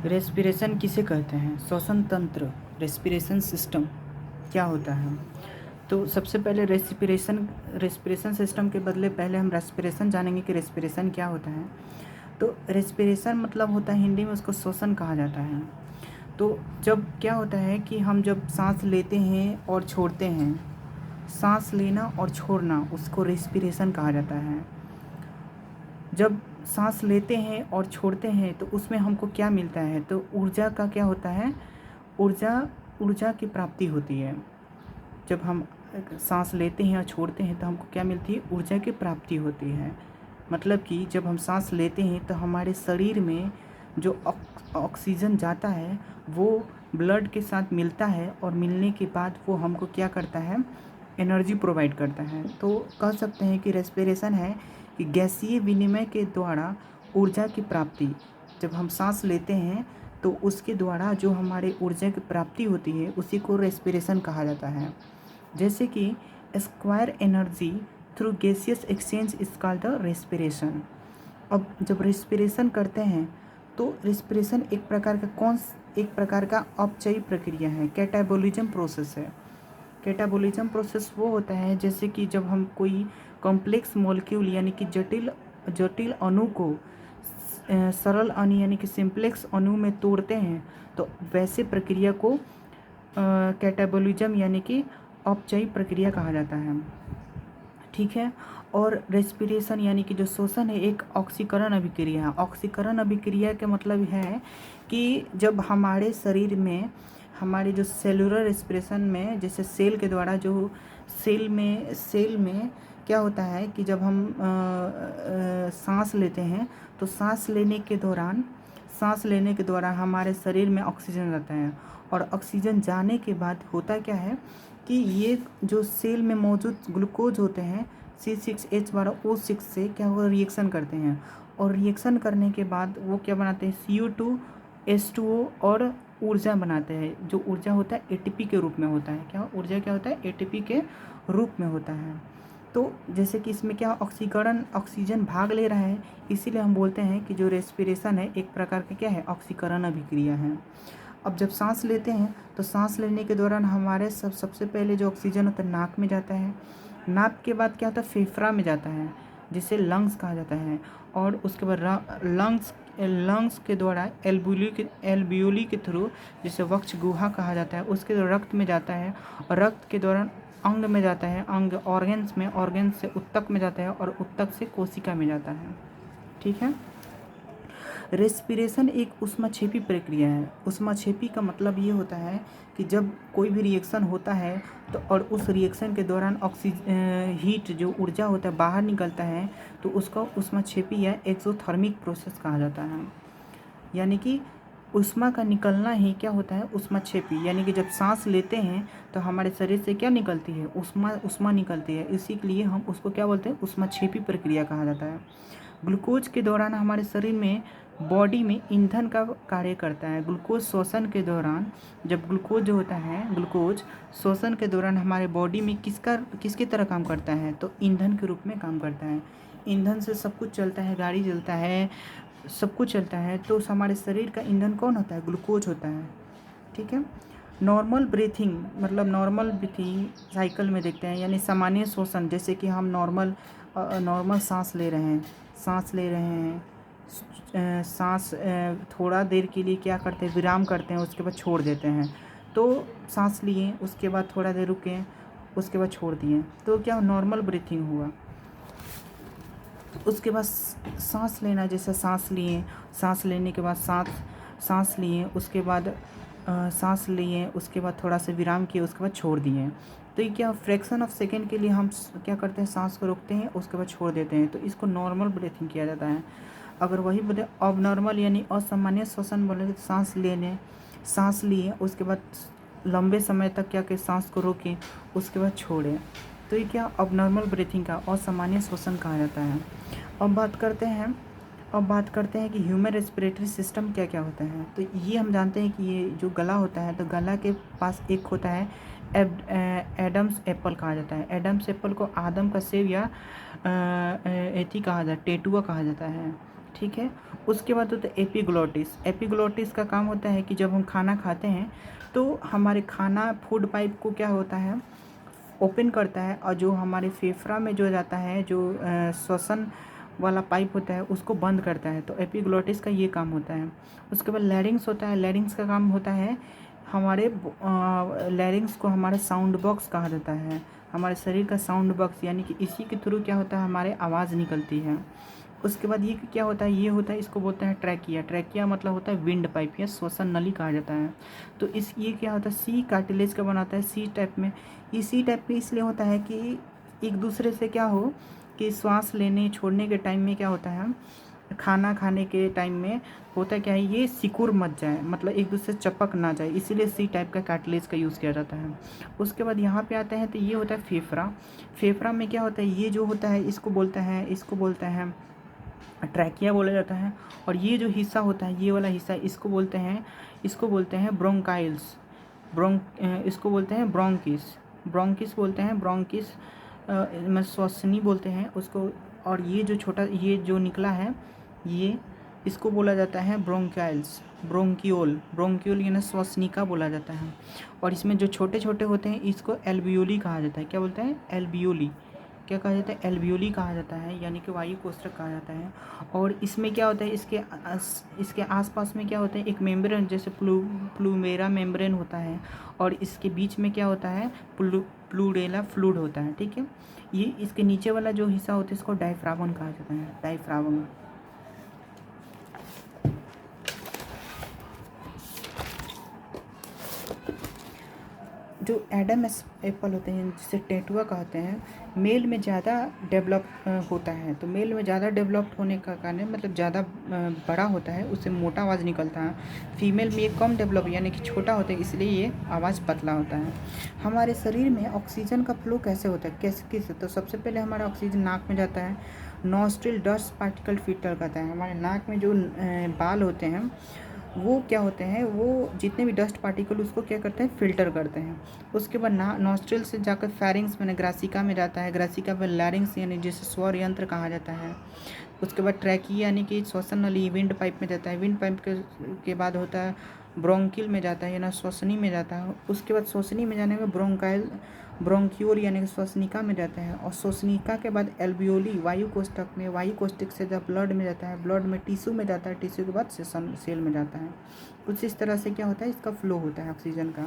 Respiration किसे कहते हैं? श्वसन तंत्र, रेस्पिरेशन सिस्टम क्या होता है? तो सबसे पहले रेस्पिरेशन सिस्टम के बदले पहले हम रेस्पिरेशन जानेंगे कि रेस्पिरेशन क्या होता है। तो रेस्पिरेशन मतलब होता है, हिंदी में उसको श्वसन कहा जाता है। तो जब क्या होता है कि हम जब सांस लेते हैं और छोड़ते हैं, सांस लेना और छोड़ना, उसको रेस्पिरेशन कहा जाता है। जब सांस लेते हैं और छोड़ते हैं तो उसमें हमको क्या मिलता है? तो ऊर्जा का क्या होता है? ऊर्जा की प्राप्ति होती है। जब हम सांस लेते हैं और छोड़ते हैं तो हमको क्या मिलती है? ऊर्जा की प्राप्ति होती है। मतलब कि जब हम सांस लेते हैं तो हमारे शरीर में जो ऑक्सीजन जाता है वो ब्लड के साथ मिलता है, और मिलने के बाद वो हमको क्या करता है? एनर्जी प्रोवाइड करता है। तो कह सकते हैं कि रेस्पिरेशन है कि गैसीय विनिमय के द्वारा ऊर्जा की प्राप्ति। जब हम सांस लेते हैं तो उसके द्वारा जो हमारे ऊर्जा की प्राप्ति होती है उसी को रेस्पिरेशन कहा जाता है। जैसे कि acquire energy through gaseous exchange is called the respiration. अब जब रेस्पिरेशन करते हैं तो रेस्पिरेशन एक प्रकार का अपचयी प्रक्रिया है, कैटाबोलिज्म प्रोसेस है। कैटाबोलिज्म प्रोसेस वो होता है जैसे कि जब हम कोई कॉम्प्लेक्स मॉलिक्यूल यानी कि जटिल अणु को सरल अणु यानी कि सिंप्लेक्स अणु में तोड़ते हैं, तो वैसे प्रक्रिया को कैटाबोलिज्म यानी कि अपचयी प्रक्रिया कहा जाता है। ठीक है। और रेस्पिरेशन यानी कि जो श्वसन है एक ऑक्सीकरण अभिक्रिया है। ऑक्सीकरण अभिक्रिया का मतलब है कि जब हमारे शरीर में हमारे जो सेलुलर रेस्पिरेशन में, जैसे सेल के द्वारा जो सेल में क्या होता है कि जब हम सांस लेते हैं तो सांस लेने के दौरान हमारे शरीर में ऑक्सीजन रहता है, और ऑक्सीजन जाने के बाद होता क्या है कि ये जो सेल में मौजूद ग्लूकोज होते हैं C6H12O6 से क्या होगा? रिएक्शन करते हैं, और रिएक्शन करने के बाद वो क्या बनाते हैं? CO2H2O और ऊर्जा बनाते हैं। जो ऊर्जा होता है ATP के रूप में होता है। क्या ऊर्जा क्या होता है? ATP के रूप में होता है। तो जैसे कि इसमें क्या ऑक्सीजन भाग ले रहा है, इसीलिए हम बोलते हैं कि जो रेस्पिरेशन है एक प्रकार का क्या है? ऑक्सीकरण अभिक्रिया है। अब जब सांस लेते हैं तो सांस लेने के दौरान हमारे सबसे पहले जो ऑक्सीजन होता है नाक में जाता है। नाक के बाद क्या होता है? फेफड़ा में जाता है, जिसे लंग्स कहा जाता है। और उसके बाद लंग्स के द्वारा एल्वियोली के थ्रू, जिसे वक्ष गुहा कहा जाता है, उसके द्वारा रक्त में जाता है, और रक्त के दौरान अंग में जाता है, अंग ऑर्गेन्स से उत्तक में जाता है, और उत्तक से कोशिका में जाता है। ठीक है। रेस्पिरेशन एक ऊष्माक्षेपी प्रक्रिया है। ऊष्माक्षेपी का मतलब ये होता है कि जब कोई भी रिएक्शन होता है तो और उस रिएक्शन के दौरान हीट जो ऊर्जा होता है बाहर निकलता है, तो उसका ऊष्माक्षेपी या एक्सोथर्मिक प्रोसेस कहा जाता है। यानी कि ऊष्मा का निकलना ही क्या होता है? ऊष्माक्षेपी। यानी कि जब सांस लेते हैं तो हमारे शरीर से क्या निकलती है? ऊष्मा निकलती है। इसी के लिए हम उसको क्या बोलते हैं? ऊष्माक्षेपी प्रक्रिया कहा जाता है। ग्लूकोज के दौरान हमारे शरीर में बॉडी में ईंधन का कार्य करता है। ग्लूकोज श्वसन के दौरान, जब ग्लूकोज जो होता है, ग्लूकोज श्वसन के दौरान हमारे बॉडी में किसकी तरह काम करता है? तो ईंधन के रूप में काम करता है। ईंधन से सब कुछ चलता है, गाड़ी चलता है, सब कुछ चलता है। तो हमारे शरीर का ईंधन कौन होता है? ग्लूकोज होता है। ठीक है। नॉर्मल ब्रीथिंग साइकिल में देखते हैं, यानी सामान्य श्वसन, जैसे कि हम नॉर्मल सांस ले रहे हैं, सांस थोड़ा देर के लिए क्या करते हैं? विराम करते हैं, उसके बाद छोड़ देते हैं। तो सांस लिए, उसके बाद थोड़ा देर रुके, उसके बाद छोड़ दिए, तो क्या नॉर्मल ब्रीथिंग हुआ। उसके बाद सांस लेना, जैसे सांस लेने के बाद सांस लिए, उसके बाद उसके बाद थोड़ा सा विराम किए, उसके बाद छोड़ दिए। तो ये क्या फ्रैक्शन ऑफ सेकेंड के लिए हम क्या करते हैं? सांस को रोकते हैं, उसके बाद छोड़ देते हैं, तो इसको नॉर्मल ब्रीथिंग किया जाता है। अगर वही बोले अबनॉर्मल यानी असामान्य श्वसन बोले तो सांस लिए, उसके बाद लंबे समय तक क्या कि सांस को रोकें, उसके बाद छोड़ें, तो ये क्या अबनॉर्मल ब्रीथिंग का असामान्य श्वसन कहा जाता है। अब बात करते हैं कि ह्यूमन रेस्पिरेटरी सिस्टम क्या क्या होता है। तो ये हम जानते हैं कि ये जो गला होता है, तो गला के पास एक होता है एडम्स एप्पल कहा जाता है। एडम्स एप्पल को आदम का सेब या एथी कहा जाता है, टेटुआ कहा जाता है। ठीक है। उसके बाद होता है एपिग्लोटिस। एपिग्लोटिस का काम होता है कि जब हम खाना खाते हैं तो हमारे खाना फूड पाइप को क्या होता है, ओपन करता है, और जो हमारे फेफड़ा में जो जाता है, जो श्वसन वाला पाइप होता है उसको बंद करता है। तो एपिग्लोटिस का ये काम होता है। उसके बाद लैरिंग्स होता है। लैरिंग्स का काम होता है हमारे लैरिंग्स को हमारे साउंड बॉक्स कहा जाता है, हमारे शरीर का साउंड बॉक्स, यानी कि इसी के थ्रू क्या होता है हमारे आवाज़ निकलती है। उसके बाद ये क्या होता है, ये होता है, इसको बोलते हैं ट्रैकिया। ट्रैकिया मतलब होता है विंड पाइप या श्वसन नली कहा जाता है। तो इस ये क्या होता है, सी कार्टिलेज का बनाता है, सी टाइप में। ये सी टाइप में इसलिए होता है कि एक दूसरे से क्या हो कि श्वास लेने छोड़ने के टाइम में क्या होता है, खाना खाने के टाइम में होता क्या है, ये सिकुड़ मत जाए, मतलब एक दूसरे से चपक ना जाए, इसीलिए सी टाइप का कार्टिलेज का यूज़ किया जाता है। उसके बाद यहाँ पे आते हैं तो ये होता है फेफड़ा। फेफड़ा में क्या होता है, ये जो होता है इसको बोलते हैं ट्रैकिया बोला जाता है। और ये जो हिस्सा होता है, ये वाला हिस्सा, इसको बोलते हैं ब्रोंकाइल्स। इसको बोलते हैं ब्रोंकिस। ब्रोंकिस बोलते हैं, ब्रोंकिस में श्वसनी बोलते हैं उसको। और ये जो छोटा, ये जो निकला है, ये इसको बोला जाता है ब्रोंकाइल्स। ब्रोंकियोल, ब्रोंकियोल यानी श्वसनिका बोला जाता है। और इसमें जो छोटे छोटे होते हैं इसको एल्वियोली कहा जाता है। क्या बोलते हैं, एल्वियोली। क्या कहा जाता है, एल्वियोली कहा जाता है, यानी कि वायु कोष्ठक कहा जाता है। और इसमें क्या होता है, इसके आसपास में क्या होता है, एक मेम्ब्रेन जैसे प्लूमेरा मेम्ब्रेन होता है, और इसके बीच में क्या होता है, प्लूरेला फ्लूइड होता है। ठीक है। ये इसके नीचे वाला जो हिस्सा होता है इसको डायफ्रागम कहा जाता है, डायफ्रागम। जो एडम एप्पल होते हैं जिसे टेटुआ कहते हैं, मेल में ज़्यादा डेवलप होता है। तो मेल में ज़्यादा डेवलप्ड होने का कारण मतलब ज़्यादा बड़ा होता है, उससे मोटा आवाज़ निकलता है। फीमेल में ये कम डेवलप यानी कि छोटा होता है, इसलिए ये आवाज़ पतला होता है। हमारे शरीर में ऑक्सीजन का फ्लो कैसे होता है, किस तो सबसे पहले हमारा ऑक्सीजन नाक में जाता है। नॉस्ट्रिल डस्ट पार्टिकल फिल्टर करता है। हमारे नाक में जो बाल होते हैं वो क्या होते हैं, वो जितने भी डस्ट पार्टिकल उसको क्या करते हैं, फिल्टर करते हैं। उसके बाद नॉस्ट्रिल से जाकर फेरिंग्स में ग्रासिका में जाता है। ग्रासिका पर लैरिंग्स यानी जिसे स्वर यंत्र कहा जाता है। उसके बाद ट्रैकी यानी कि श्वसन नली विंड पाइप में जाता है। विंड पाइप के बाद होता है ब्रोंकिल में जाता है, यानी श्वसनी में जाता है। उसके बाद श्वसनी में जाने में ब्रोंक्यूल यानी कि श्वसनिका में जाता है। और श्वसनिका के बाद एल्वियोली वायु कोष्ठक में, वायु कोष्ठक से जब ब्लड में जाता है, ब्लड में टिश्यू में जाता है, टिश्यू के बाद सेल में जाता है। कुछ इस तरह से क्या होता है, इसका फ्लो होता है ऑक्सीजन का।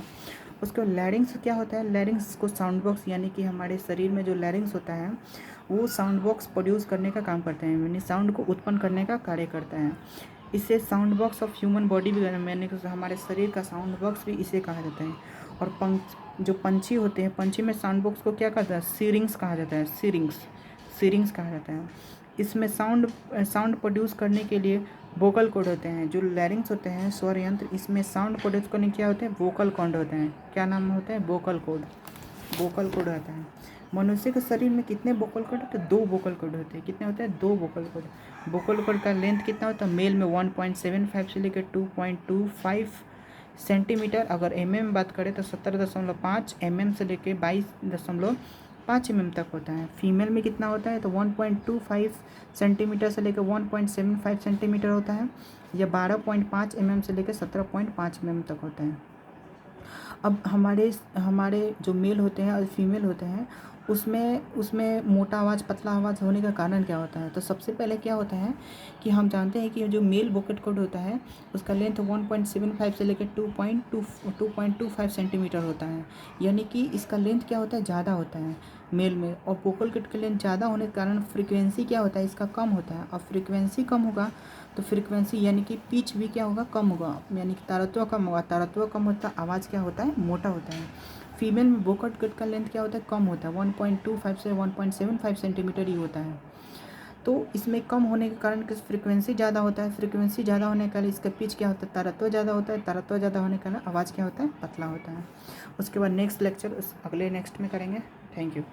उसके बाद लैरिंग्स क्या होता है, लैरिंग्स को साउंड बॉक्स यानी कि हमारे शरीर में जो लैरिंग्स होता है वो साउंड बॉक्स प्रोड्यूस करने का काम करते हैं, यानी साउंड को उत्पन्न करने का कार्य करता है। इसे sound box of human body भी मैंने हमारे शरीर का साउंड बॉक्स भी इसे कहा जाता है। और जो पंछी होते हैं, पंछी में साउंड बॉक्स को क्या कहता है, सीरिंग्स कहा जाता है। सीरिंग्स कहा जाता है। इसमें साउंड प्रोड्यूस करने के लिए वोकल कॉर्ड होते हैं। जो लैरिंग्स होते हैं स्वर यंत्र, इसमें साउंड प्रोड्यूस करने क्या होते हैं, वोकल कॉर्ड होते हैं। क्या नाम होता है, वोकल कॉर्ड होता है। मनुष्य के शरीर में कितने वोकल कॉर्ड होते हैं, 2 वोकल कॉर्ड होते हैं। कितने होते हैं, 2 वोकल कॉर्ड। वोकल कॉर्ड का लेंथ कितना होता है, मेल में 1.75 से लेकर 2.25 सेंटीमीटर। अगर में बात करें तो 17.5 से लेकर 22.5 तक होता है। फीमेल में कितना होता है तो 1.25 सेंटीमीटर से लेकर 1.75 सेंटीमीटर होता है, या 12.5 से लेकर 17.5 तक होता है। अब हमारे जो मेल होते हैं और फीमेल होते हैं उसमें मोटा आवाज़ पतला आवाज़ होने का कारण क्या होता है। तो सबसे पहले क्या होता है कि हम जानते हैं कि जो मेल वोकल कॉर्ड होता है उसका लेंथ 1.75 से लेकर 2.25 सेंटीमीटर होता है, यानी कि इसका लेंथ क्या होता है, ज़्यादा होता है मेल में। और वोकल कॉर्ड का लेंथ ज़्यादा होने के कारण फ्रीक्वेंसी क्या होता है, इसका कम होता है। और फ्रीक्वेंसी कम होगा तो फ्रीक्वेंसी यानी कि पिच भी क्या होगा, कम होगा, यानी कि तारत्व कम होगा। तारत्व कम होता आवाज़ क्या होता है, मोटा होता है। फीमेल में वोकल कॉर्ड का लेंथ क्या होता है, कम होता है, 1.25 से 1.75 सेंटीमीटर ही होता है। तो इसमें कम होने के कारण किस फ्रीक्वेंसी ज़्यादा होता है। फ्रीक्वेंसी ज़्यादा होने के कारण इसका पिच क्या होता है, तारत्व ज़्यादा होता है। तारत्व ज़्यादा होने के कारण आवाज़ क्या होता है, पतला होता है। उसके बाद नेक्स्ट लेक्चर अगले नेक्स्ट में करेंगे। Thank you.